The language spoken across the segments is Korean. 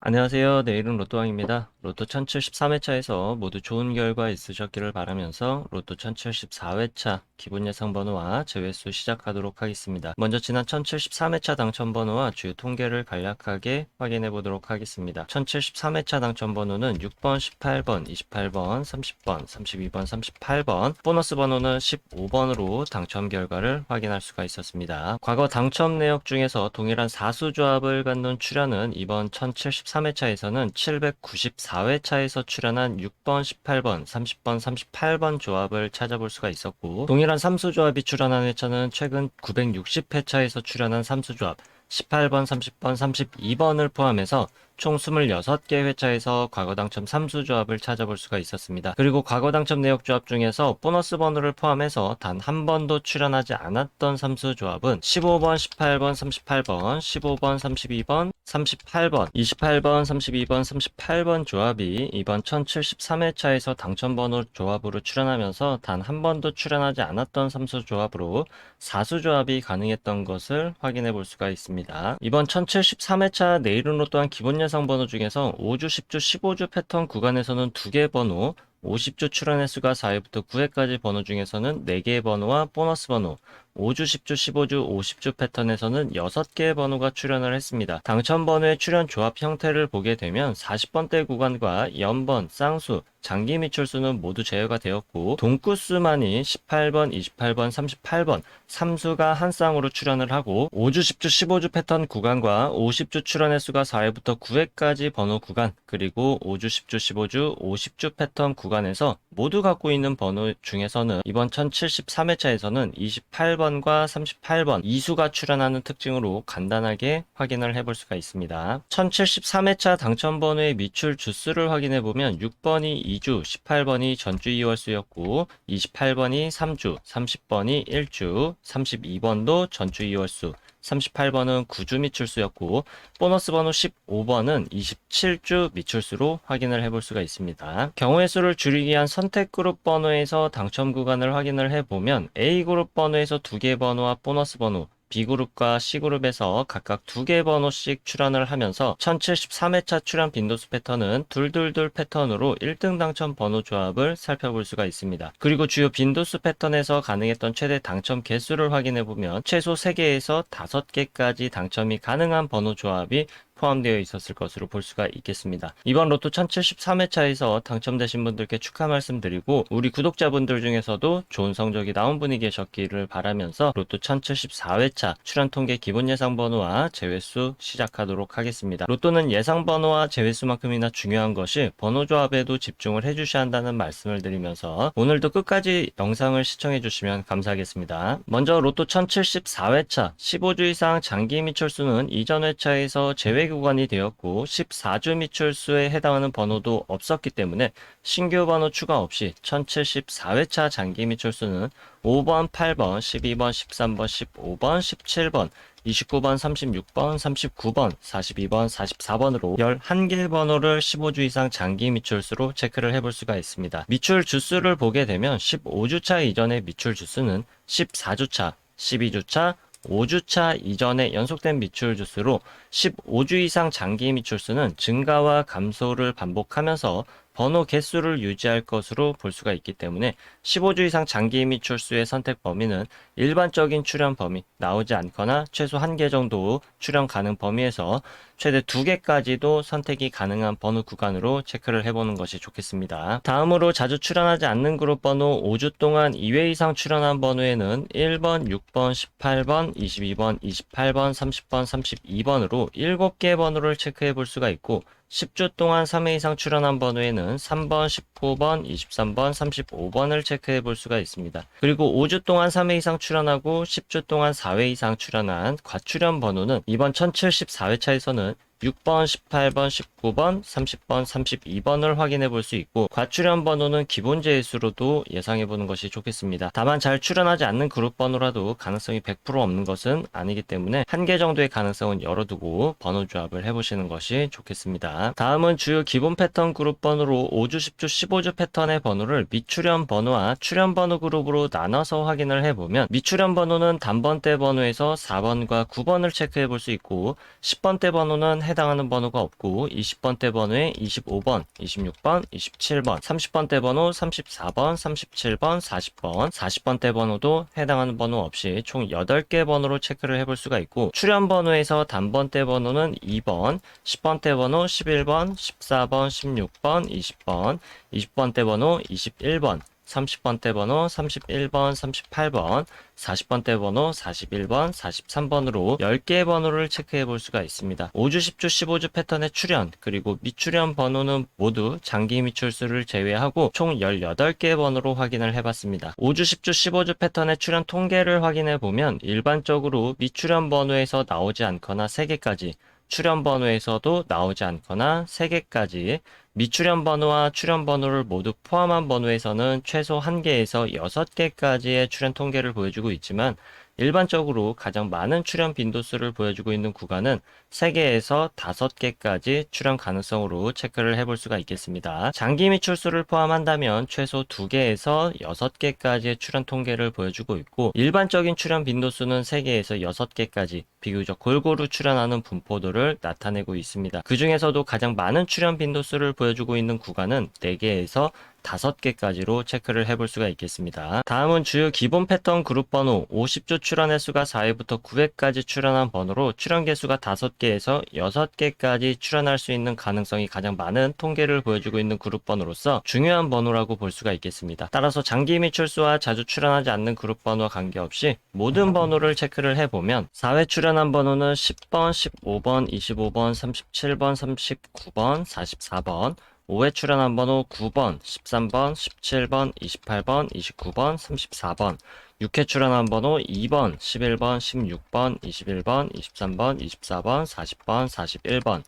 안녕하세요. 내 이름 로또왕입니다. 로또 1073회차에서 모두 좋은 결과 있으셨기를 바라면서 로또 1074회차 기본 예상 번호와 제외수 시작하도록 하겠습니다. 먼저 지난 1073회차 당첨 번호와 주요 통계를 간략하게 확인해 보도록 하겠습니다. 1073회차 당첨 번호는 6번, 18번, 28번, 30번, 32번, 38번, 보너스 번호는 15번으로 당첨 결과를 확인할 수가 있었습니다. 과거 당첨 내역 중에서 동일한 사수 조합을 갖는 출연은 이번 1073회차에서는 794회차에서 출연한 6번, 18번, 30번, 38번 조합을 찾아볼 수가 있었고, 동일한 삼수 조합이 출연한 회차는 최근 960회차에서 출연한 삼수 조합 18번, 30번, 32번을 포함해서 총 26개 회차에서 과거 당첨 삼수 조합을 찾아볼 수가 있었습니다. 그리고 과거 당첨 내역 조합 중에서 보너스 번호를 포함해서 단 한 번도 출연하지 않았던 삼수 조합은 15번, 18번, 38번, 15번, 32번, 38번, 28번, 32번, 38번 조합이 이번 1073회차에서 당첨 번호 조합으로 출연하면서 단 한 번도 출연하지 않았던 삼수 조합으로 사수 조합이 가능했던 것을 확인해 볼 수가 있습니다. 이번 1073회차 내일은 로또한 기본 예상 번호 중에서 5주, 10주, 15주 패턴 구간에서는 2개 번호, 50주 출연 횟수가 4회부터 9회까지 번호 중에서는 4개의 번호와 보너스 번호, 5주, 10주, 15주, 50주 패턴에서는 6개의 번호가 출연을 했습니다. 당첨 번호의 출연 조합 형태를 보게 되면 40번대 구간과 연번, 쌍수, 장기 미출수는 모두 제외가 되었고 동구수만이 18번, 28번, 38번, 3수가 한 쌍으로 출연을 하고 5주, 10주, 15주 패턴 구간과 50주 출연 횟수가 4회부터 9회까지 번호 구간 그리고 5주, 10주, 15주, 50주 패턴 구간에서 모두 갖고 있는 번호 중에서는 이번 1073회차에서는 28번과 38번 이수가 출연하는 특징으로 간단하게 확인을 해볼 수가 있습니다. 1073회차 당첨 번호의 미출 주수를 확인해 보면 6번이 2주, 18번이 전주 2월수였고 28번이 3주, 30번이 1주, 32번도 전주 2월수, 38번은 9주 미출수였고 보너스 번호 15번은 27주 미출수로 확인을 해볼 수가 있습니다. 경우의 수를 줄이기 위한 선택 그룹 번호에서 당첨 구간을 확인을 해보면 A그룹 번호에서 2개 번호와 보너스 번호, B그룹과 C그룹에서 각각 2개 번호씩 출연을 하면서 1073회차 출연 빈도수 패턴은 둘둘둘 패턴으로 1등 당첨 번호 조합을 살펴볼 수가 있습니다. 그리고 주요 빈도수 패턴에서 가능했던 최대 당첨 개수를 확인해보면 최소 3개에서 5개까지 당첨이 가능한 번호 조합이 포함되어 있었을 것으로 볼 수가 있겠습니다. 이번 로또 1073회차에서 당첨되신 분들께 축하 말씀드리고 우리 구독자분들 중에서도 좋은 성적이 나온 분이 계셨기를 바라면서 로또 1074회차 출연 통계 기본 예상 번호와 제외수 시작하도록 하겠습니다. 로또는 예상 번호와 제외수만큼이나 중요한 것이 번호 조합에도 집중을 해주셔야 한다는 말씀을 드리면서 오늘도 끝까지 영상을 시청해 주시면 감사하겠습니다. 먼저 로또 1074회차 15주 이상 장기 미철수는 이전 회차에서 제외 구간이 되었고 14주 미출수에 해당하는 번호도 없었기 때문에 신규 번호 추가 없이 1074회차 장기 미출수는 5번, 8번, 12번, 13번, 15번, 17번, 29번, 36번, 39번, 42번, 44번으로 11개 번호를 15주 이상 장기 미출수로 체크를 해볼 수가 있습니다. 미출 주수를 보게 되면 15주차 이전의 미출 주수는 14주차, 12주차, 5주차 이전에 연속된 미출 주수로 15주 이상 장기 미출수는 증가와 감소를 반복하면서 번호 개수를 유지할 것으로 볼 수가 있기 때문에 15주 이상 장기 미출수의 선택 범위는 일반적인 출연 범위, 나오지 않거나 최소 1개 정도 출연 가능 범위에서 최대 2개까지도 선택이 가능한 번호 구간으로 체크를 해보는 것이 좋겠습니다. 다음으로 자주 출연하지 않는 그룹 번호 5주 동안 2회 이상 출연한 번호에는 1번, 6번, 18번, 22번, 28번, 30번, 32번으로 7개 번호를 체크해 볼 수가 있고 10주 동안 3회 이상 출연한 번호에는 3번, 19번, 23번, 35번을 체크해 볼 수가 있습니다. 그리고 5주 동안 3회 이상 출연하고 10주 동안 4회 이상 출연한 과출연 번호는 이번 1074회차에서는 6번, 18번, 19번, 30번, 32번을 확인해 볼 수 있고 과출연 번호는 기본 제수로도 예상해 보는 것이 좋겠습니다. 다만 잘 출연하지 않는 그룹 번호라도 가능성이 100% 없는 것은 아니기 때문에 1개 정도의 가능성은 열어두고 번호 조합을 해보시는 것이 좋겠습니다. 다음은 주요 기본 패턴 그룹 번호로 5주, 10주, 15주 패턴의 번호를 미출연 번호와 출연 번호 그룹으로 나눠서 확인을 해보면 미출연 번호는 단번대 번호에서 4번과 9번을 체크해 볼 수 있고 10번대 번호는 해당하는 번호가 없고 20번대 번호에 25번, 26번, 27번, 30번대 번호 34번, 37번, 40번, 40번대 번호도 해당하는 번호 없이 총 8개 번호로 체크를 해볼 수가 있고 출연 번호에서 단번대 번호는 2번, 10번대 번호 11번, 14번, 16번, 20번, 20번대 번호 21번, 30번대 번호 31번, 38번, 40번대 번호 41번, 43번으로 10개의 번호를 체크해 볼 수가 있습니다. 5주, 10주, 15주 패턴의 출연, 그리고 미출연 번호는 모두 장기 미출수를 제외하고 총 18개의 번호로 확인을 해봤습니다. 5주, 10주, 15주 패턴의 출연 통계를 확인해 보면 일반적으로 미출연 번호에서 나오지 않거나 3개까지, 출연 번호에서도 나오지 않거나 3개까지, 미출연 번호와 출연 번호를 모두 포함한 번호에서는 최소 1개에서 6개까지의 출연 통계를 보여주고 있지만 일반적으로 가장 많은 출연 빈도수를 보여주고 있는 구간은 3개에서 5개까지 출연 가능성으로 체크를 해볼 수가 있겠습니다. 장기 미출수를 포함한다면 최소 2개에서 6개까지의 출연 통계를 보여주고 있고 일반적인 출연 빈도수는 3개에서 6개까지 비교적 골고루 출연하는 분포도를 나타내고 있습니다. 그 중에서도 가장 많은 출연 빈도수를 보여주고 있는 구간은 4개에서 5개까지로 체크를 해볼 수가 있겠습니다. 다음은 주요 기본 패턴 그룹 번호 50주 출연 횟수가 4회부터 9회까지 출연한 번호로 출연 개수가 5개에서 6개까지 출연할 수 있는 가능성이 가장 많은 통계를 보여주고 있는 그룹 번호로서 중요한 번호라고 볼 수가 있겠습니다. 따라서 장기 미출수와 자주 출연하지 않는 그룹 번호와 관계없이 모든 번호를 체크를 해보면 4회 출연한 번호는 10번, 15번, 25번, 37번, 39번, 44번, 5회 출연한 번호 9번, 13번, 17번, 28번, 29번, 34번, 6회 출연한 번호 2번, 11번, 16번, 21번, 23번, 24번, 40번, 41번,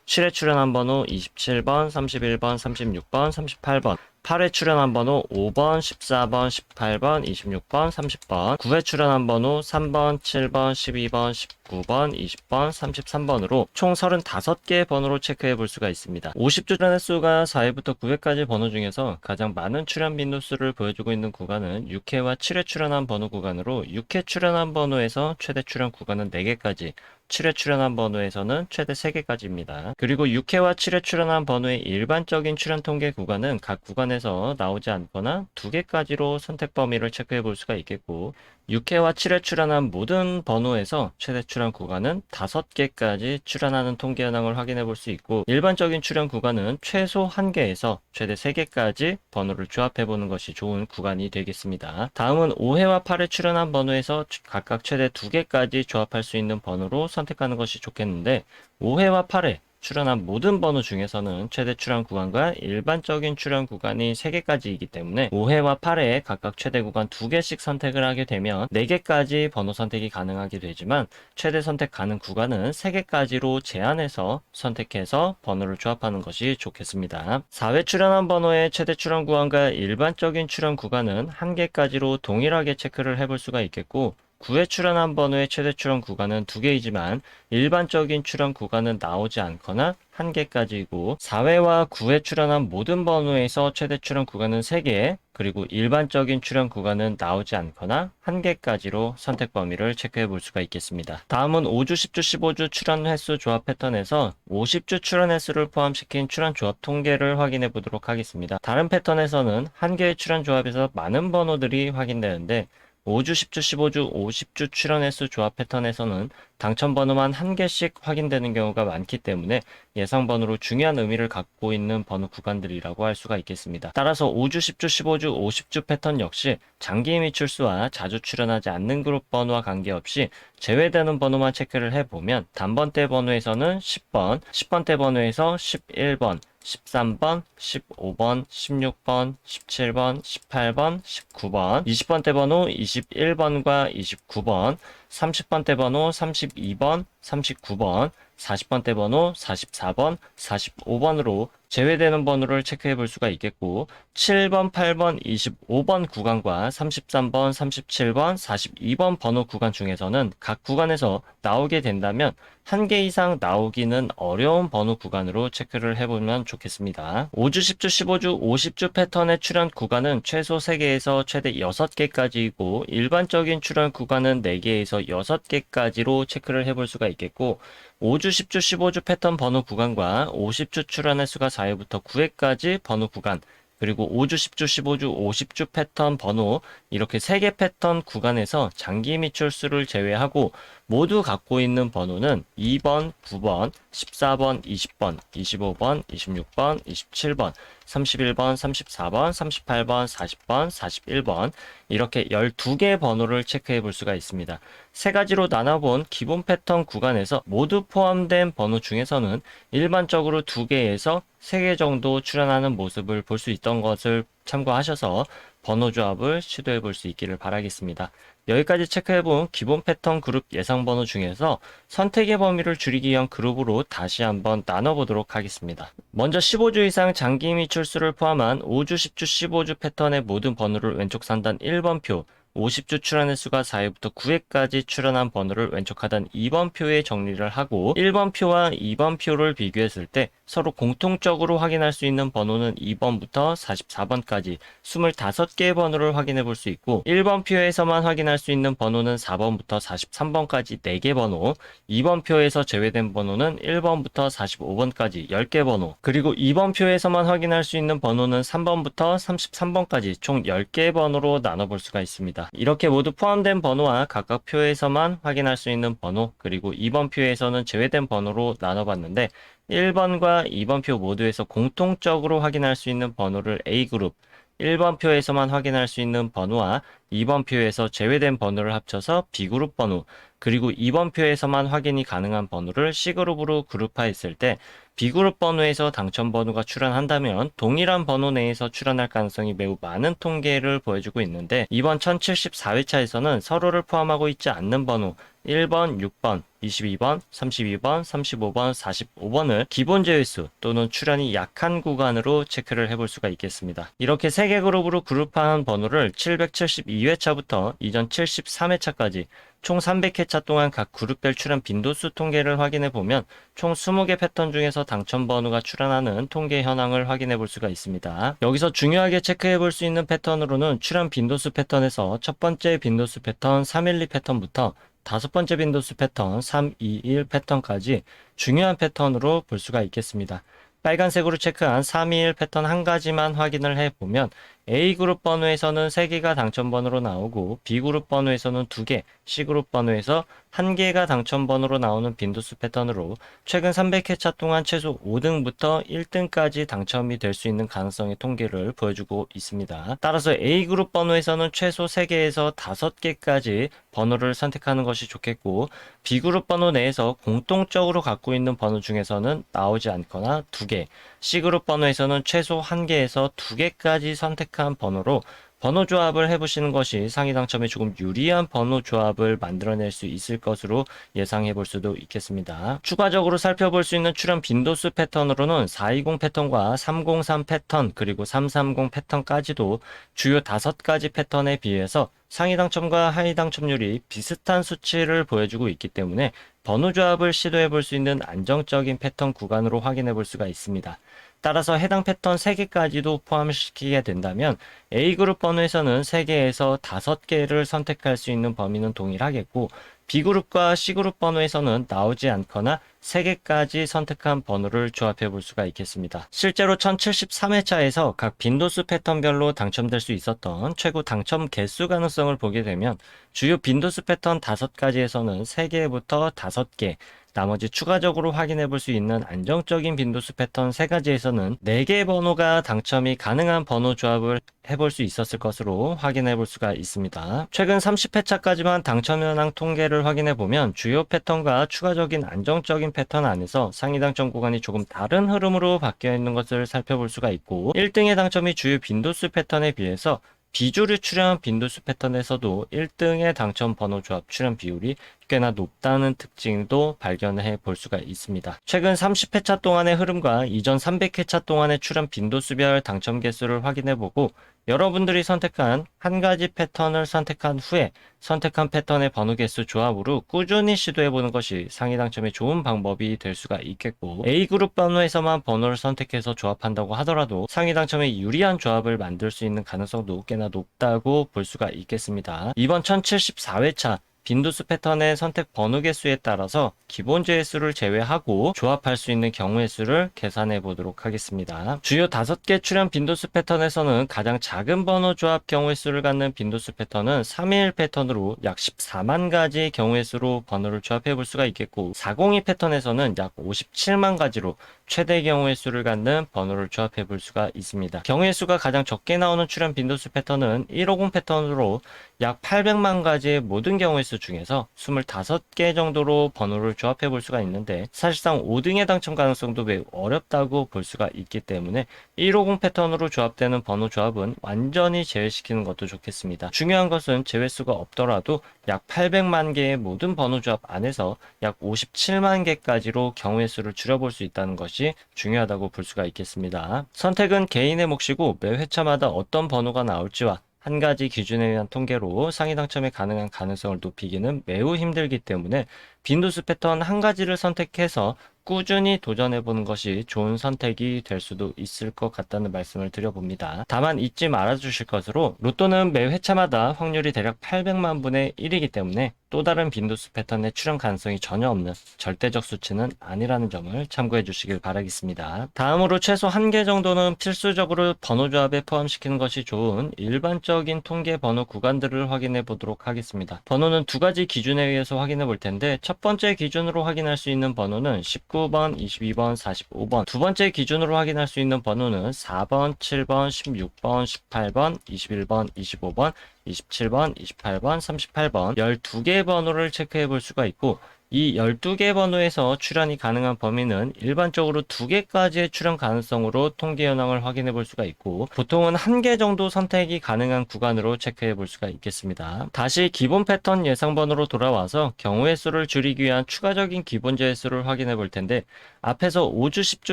7회 출연한 번호 27번, 31번, 36번, 38번, 8회 출연한 번호 5번, 14번, 18번, 26번, 30번, 9회 출연한 번호 3번, 7번, 12번, 19번, 20번, 33번으로 총 35개의 번호로 체크해 볼 수가 있습니다. 50주 출연 횟수가 4회부터 9회까지 번호 중에서 가장 많은 출연 빈도수를 보여주고 있는 구간은 6회와 7회 출연한 번호 구간으로 6회 출연한 번호에서 최대 출연 구간은 4개까지, 7회 출연한 번호에서는 최대 3개까지입니다. 그리고 6회와 7회 출연한 번호의 일반적인 출연 통계 구간은 각 구간에서 나오지 않거나 2개까지로 선택 범위를 체크해 볼 수가 있겠고 6회와 7회 출연한 모든 번호에서 최대 출연 구간은 5개까지 출연하는 통계 현황을 확인해 볼 수 있고 일반적인 출연 구간은 최소 1개에서 최대 3개까지 번호를 조합해 보는 것이 좋은 구간이 되겠습니다. 다음은 5회와 8회 출연한 번호에서 각각 최대 2개까지 조합할 수 있는 번호로 선택하는 것이 좋겠는데 5회와 8회 출연한 모든 번호 중에서는 최대 출연 구간과 일반적인 출연 구간이 3개까지이기 때문에 5회와 8회에 각각 최대 구간 2개씩 선택을 하게 되면 4개까지 번호 선택이 가능하게 되지만 최대 선택 가능 구간은 3개까지로 제한해서 선택해서 번호를 조합하는 것이 좋겠습니다. 4회 출연한 번호의 최대 출연 구간과 일반적인 출연 구간은 1개까지로 동일하게 체크를 해볼 수가 있겠고 9회 출연한 번호의 최대 출연 구간은 2개이지만 일반적인 출연 구간은 나오지 않거나 1개까지이고 4회와 9회 출연한 모든 번호에서 최대 출연 구간은 3개, 그리고 일반적인 출연 구간은 나오지 않거나 1개까지로 선택 범위를 체크해 볼 수가 있겠습니다. 다음은 5주, 10주, 15주 출연 횟수 조합 패턴에서 50주 출연 횟수를 포함시킨 출연 조합 통계를 확인해 보도록 하겠습니다. 다른 패턴에서는 1개의 출연 조합에서 많은 번호들이 확인되는데 5주, 10주, 15주, 50주 출연 횟수 조합 패턴에서는 당첨 번호만 1개씩 확인되는 경우가 많기 때문에 예상 번호로 중요한 의미를 갖고 있는 번호 구간들이라고 할 수가 있겠습니다. 따라서 5주, 10주, 15주, 50주 패턴 역시 장기 미출수와 자주 출연하지 않는 그룹 번호와 관계없이 제외되는 번호만 체크를 해보면 단번대 번호에서는 10번, 10번대 번호에서 11번, 13번, 15번, 16번, 17번, 18번, 19번, 20번대 번호 21번과 29번, 30번대 번호 32번, 39번, 40번대 번호 44번, 45번으로 제외되는 번호를 체크해 볼 수가 있겠고 7번, 8번, 25번 구간과 33번, 37번, 42번 번호 구간 중에서는 각 구간에서 나오게 된다면 한 개 이상 나오기는 어려운 번호 구간으로 체크를 해보면 좋겠습니다. 5주, 10주, 15주, 50주 패턴의 출현 구간은 최소 3개에서 최대 6개까지이고 일반적인 출현 구간은 4개에서 6개까지로 체크를 해볼 수가 있겠고 5주, 10주, 15주 패턴 번호 구간과 50주 출현의 수가 4회부터 9회까지 번호 구간 그리고 5주, 10주, 15주, 50주 패턴 번호 이렇게 3개 패턴 구간에서 장기 미출수를 제외하고 모두 갖고 있는 번호는 2번, 9번, 14번, 20번, 25번, 26번, 27번, 31번, 34번, 38번, 40번, 41번 이렇게 12개 번호를 체크해 볼 수가 있습니다. 세 가지로 나눠본 기본 패턴 구간에서 모두 포함된 번호 중에서는 일반적으로 2개에서 3개 정도 출현하는 모습을 볼 수 있던 것을 참고하셔서 번호 조합을 시도해 볼 수 있기를 바라겠습니다. 여기까지 체크해본 기본 패턴 그룹 예상 번호 중에서 선택의 범위를 줄이기 위한 그룹으로 다시 한번 나눠보도록 하겠습니다. 먼저 15주 이상 장기 미출수를 포함한 5주, 10주, 15주 패턴의 모든 번호를 왼쪽 상단 1번 표, 50주 출현의 수가 4회부터 9회까지 출현한 번호를 왼쪽 하단 2번 표에 정리를 하고 1번 표와 2번 표를 비교했을 때 서로 공통적으로 확인할 수 있는 번호는 2번부터 44번까지 25개의 번호를 확인해 볼 수 있고 1번 표에서만 확인할 수 있는 번호는 4번부터 43번까지 4개 번호 2번 표에서 제외된 번호는 1번부터 45번까지 10개 번호 그리고 2번 표에서만 확인할 수 있는 번호는 3번부터 33번까지 총 10개의 번호로 나눠볼 수가 있습니다. 이렇게 모두 포함된 번호와 각각 표에서만 확인할 수 있는 번호 그리고 2번 표에서는 제외된 번호로 나눠봤는데 1번과 2번 표 모두에서 공통적으로 확인할 수 있는 번호를 A그룹 1번 표에서만 확인할 수 있는 번호와 2번 표에서 제외된 번호를 합쳐서 B그룹 번호 그리고 2번 표에서만 확인이 가능한 번호를 C그룹으로 그룹화했을 때 B그룹 번호에서 당첨 번호가 출현한다면 동일한 번호 내에서 출현할 가능성이 매우 많은 통계를 보여주고 있는데 이번 1074회차에서는 서로를 포함하고 있지 않는 번호 1번, 6번, 22번, 32번, 35번, 45번을 기본 제외수 또는 출현이 약한 구간으로 체크를 해볼 수가 있겠습니다. 이렇게 3개 그룹으로 그룹화한 번호를 772회차부터 이전 73회차까지 총 300회차 동안 각 그룹별 출현 빈도수 통계를 확인해 보면 총 20개 패턴 중에서 당첨 번호가 출현하는 통계 현황을 확인해 볼 수가 있습니다. 여기서 중요하게 체크해 볼 수 있는 패턴으로는 출현 빈도수 패턴에서 첫 번째 빈도수 패턴 312 패턴부터 다섯 번째 빈도수 패턴 321 패턴까지 중요한 패턴으로 볼 수가 있겠습니다. 빨간색으로 체크한 321 패턴 한 가지만 확인을 해보면 A그룹 번호에서는 3개가 당첨 번호로 나오고 B그룹 번호에서는 2개, C그룹 번호에서 1개가 당첨 번호로 나오는 빈도수 패턴으로 최근 300회차 동안 최소 5등부터 1등까지 당첨이 될 수 있는 가능성의 통계를 보여주고 있습니다. 따라서 A그룹 번호에서는 최소 3개에서 5개까지 번호를 선택하는 것이 좋겠고 B그룹 번호 내에서 공통적으로 갖고 있는 번호 중에서는 나오지 않거나 2개, C그룹 번호에서는 최소 1개에서 2개까지 선택한 번호로 번호 조합을 해보시는 것이 상위 당첨에 조금 유리한 번호 조합을 만들어낼 수 있을 것으로 예상해 볼 수도 있겠습니다. 추가적으로 살펴볼 수 있는 출현 빈도수 패턴으로는 420 패턴과 303 패턴 그리고 330 패턴까지도 주요 5가지 패턴에 비해서 상위 당첨과 하위 당첨률이 비슷한 수치를 보여주고 있기 때문에 번호 조합을 시도해 볼 수 있는 안정적인 패턴 구간으로 확인해 볼 수가 있습니다. 따라서 해당 패턴 3개까지도 포함시키게 된다면 A그룹 번호에서는 3개에서 5개를 선택할 수 있는 범위는 동일하겠고 B그룹과 C그룹 번호에서는 나오지 않거나 3개까지 선택한 번호를 조합해 볼 수가 있겠습니다. 실제로 1073회차에서 각 빈도수 패턴별로 당첨될 수 있었던 최고 당첨 개수 가능성을 보게 되면 주요 빈도수 패턴 5가지에서는 3개부터 5개, 나머지 추가적으로 확인해 볼 수 있는 안정적인 빈도수 패턴 3가지에서는 4개의 번호가 당첨이 가능한 번호 조합을 해볼 수 있었을 것으로 확인해 볼 수가 있습니다. 최근 30회차까지만 당첨 현황 통계를 확인해 보면 주요 패턴과 추가적인 안정적인 패턴 안에서 상위 당첨 구간이 조금 다른 흐름으로 바뀌어 있는 것을 살펴볼 수가 있고 1등의 당첨이 주요 빈도수 패턴에 비해서 비주류 출현 빈도수 패턴에서도 1등의 당첨 번호 조합 출현 비율이 꽤나 높다는 특징도 발견해 볼 수가 있습니다. 최근 30회차 동안의 흐름과 이전 300회차 동안의 출연 빈도수별 당첨 개수를 확인해보고 여러분들이 선택한 한 가지 패턴을 선택한 후에 선택한 패턴의 번호 개수 조합으로 꾸준히 시도해보는 것이 상위 당첨에 좋은 방법이 될 수가 있겠고, A그룹 번호에서만 번호를 선택해서 조합한다고 하더라도 상위 당첨에 유리한 조합을 만들 수 있는 가능성도 꽤나 높다고 볼 수가 있겠습니다. 이번 1074회차 빈도수 패턴의 선택 번호 개수에 따라서 기본 제수를 제외하고 조합할 수 있는 경우의 수를 계산해 보도록 하겠습니다. 주요 5개 출현 빈도수 패턴에서는 가장 작은 번호 조합 경우의 수를 갖는 빈도수 패턴은 321 패턴으로 약 14만 가지 경우의 수로 번호를 조합해 볼 수가 있겠고, 402 패턴에서는 약 57만 가지로 최대 경우의 수를 갖는 번호를 조합해 볼 수가 있습니다. 경우의 수가 가장 적게 나오는 출현 빈도수 패턴은 150 패턴으로 약 800만 가지의 모든 경우의 수 중에서 25개 정도로 번호를 조합해 볼 수가 있는데, 사실상 5등의 당첨 가능성도 매우 어렵다고 볼 수가 있기 때문에 150 패턴으로 조합되는 번호 조합은 완전히 제외시키는 것도 좋겠습니다. 중요한 것은 제외수가 없더라도 약 800만 개의 모든 번호 조합 안에서 약 57만 개까지로 경우의 수를 줄여볼 수 있다는 것이 중요하다고 볼 수가 있겠습니다. 선택은 개인의 몫이고 매 회차마다 어떤 번호가 나올지와 한 가지 기준에 의한 통계로 상위 당첨에 가능한 가능성을 높이기는 매우 힘들기 때문에 빈도수 패턴 한 가지를 선택해서 꾸준히 도전해보는 것이 좋은 선택이 될 수도 있을 것 같다는 말씀을 드려봅니다. 다만 잊지 말아주실 것으로 로또는 매 회차마다 확률이 대략 800만 분의 1이기 때문에 또 다른 빈도수 패턴의 출현 가능성이 전혀 없는 절대적 수치는 아니라는 점을 참고해 주시길 바라겠습니다. 다음으로 최소 1개 정도는 필수적으로 번호 조합에 포함시키는 것이 좋은 일반적인 통계 번호 구간들을 확인해 보도록 하겠습니다. 번호는 2가지 기준에 의해서 확인해 볼 텐데, 첫 번째 기준으로 확인할 수 있는 번호는 19번, 22번, 45번, 두 번째 기준으로 확인할 수 있는 번호는 4번, 7번, 16번, 18번, 21번, 25번, 27번, 28번, 38번 12개 번호를 체크해 볼 수가 있고, 이 12개 번호에서 출현이 가능한 범위는 일반적으로 2개까지의 출현 가능성으로 통계 현황을 확인해 볼 수가 있고, 보통은 1개 정도 선택이 가능한 구간으로 체크해 볼 수가 있겠습니다. 다시 기본 패턴 예상 번호로 돌아와서 경우의 수를 줄이기 위한 추가적인 기본 제수를 확인해 볼 텐데, 앞에서 5주, 10주,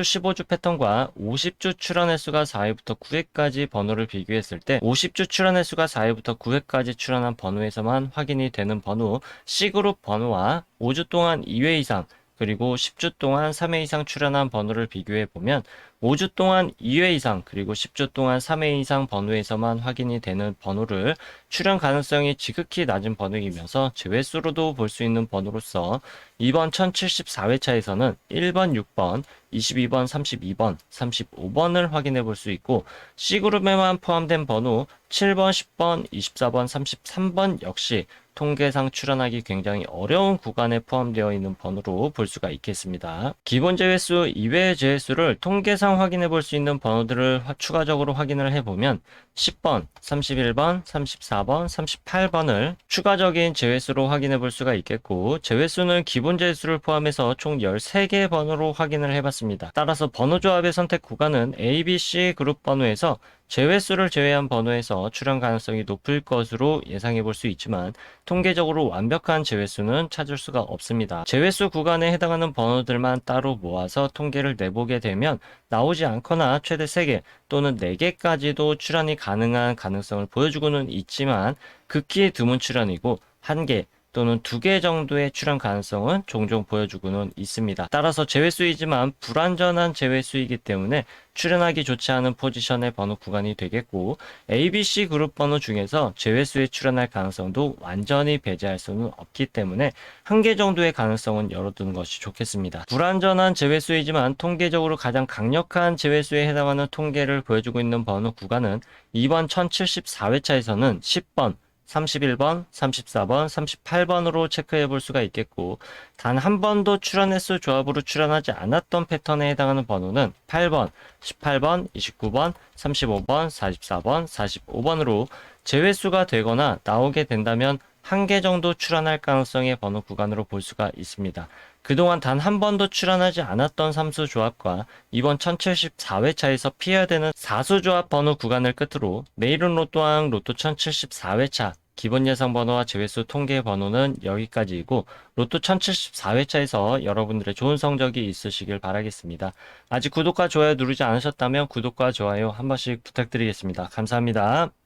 15주 패턴과 50주 출현 횟수가 4회부터 9회까지 번호를 비교했을 때 50주 출현 횟수가 4회부터 9회까지 출현한 번호에서만 확인이 되는 번호 C그룹 번호와 5주 동안 2회 이상 그리고 10주 동안 3회 이상 출현한 번호를 비교해 보면 5주 동안 2회 이상 그리고 10주 동안 3회 이상 번호에서만 확인이 되는 번호를 출현 가능성이 지극히 낮은 번호이면서 제외수로도 볼 수 있는 번호로서 이번 1074회차에서는 1번, 6번, 22번, 32번, 35번을 확인해 볼 수 있고, C그룹에만 포함된 번호 7번, 10번, 24번, 33번 역시 통계상 출현하기 굉장히 어려운 구간에 포함되어 있는 번호로 볼 수가 있겠습니다. 기본 제외수 이외의 제외수를 통계상 확인해 볼 수 있는 번호들을 추가적으로 확인을 해보면 10번, 31번, 34번, 38번을 추가적인 제외수로 확인해 볼 수가 있겠고, 제외수는 기본 제외수를 포함해서 총 13개 번호로 확인을 해봤습니다. 따라서 번호 조합의 선택 구간은 A, B, C 그룹 번호에서 제외수를 제외한 번호에서 출현 가능성이 높을 것으로 예상해 볼 수 있지만, 통계적으로 완벽한 제외수는 찾을 수가 없습니다. 제외수 구간에 해당하는 번호들만 따로 모아서 통계를 내보게 되면 나오지 않거나 최대 3개 또는 4개까지도 출현이 가능한 가능성을 보여주고는 있지만, 극히 드문 출현이고 1개 또는 2개 정도의 출현 가능성은 종종 보여주고는 있습니다. 따라서 제외수이지만 불완전한 제외수이기 때문에 출현하기 좋지 않은 포지션의 번호 구간이 되겠고, ABC 그룹 번호 중에서 제외수에 출현할 가능성도 완전히 배제할 수는 없기 때문에 1개 정도의 가능성은 열어두는 것이 좋겠습니다. 불완전한 제외수이지만 통계적으로 가장 강력한 제외수에 해당하는 통계를 보여주고 있는 번호 구간은 이번 1074회차에서는 10번, 31번, 34번, 38번으로 체크해 볼 수가 있겠고, 단 한 번도 출현 횟수 조합으로 출현하지 않았던 패턴에 해당하는 번호는 8번, 18번, 29번, 35번, 44번, 45번으로 제외수가 되거나 나오게 된다면 1개 정도 출현할 가능성의 번호 구간으로 볼 수가 있습니다. 그동안 단 한 번도 출현하지 않았던 3수 조합과 이번 1074회차에서 피해야 되는 4수 조합 번호 구간을 끝으로 내일은 로또왕 로또 1074회차 기본 예상 번호와 제외수 통계 번호는 여기까지이고 로또 1074회차에서 여러분들의 좋은 성적이 있으시길 바라겠습니다. 아직 구독과 좋아요 누르지 않으셨다면 구독과 좋아요 한 번씩 부탁드리겠습니다. 감사합니다.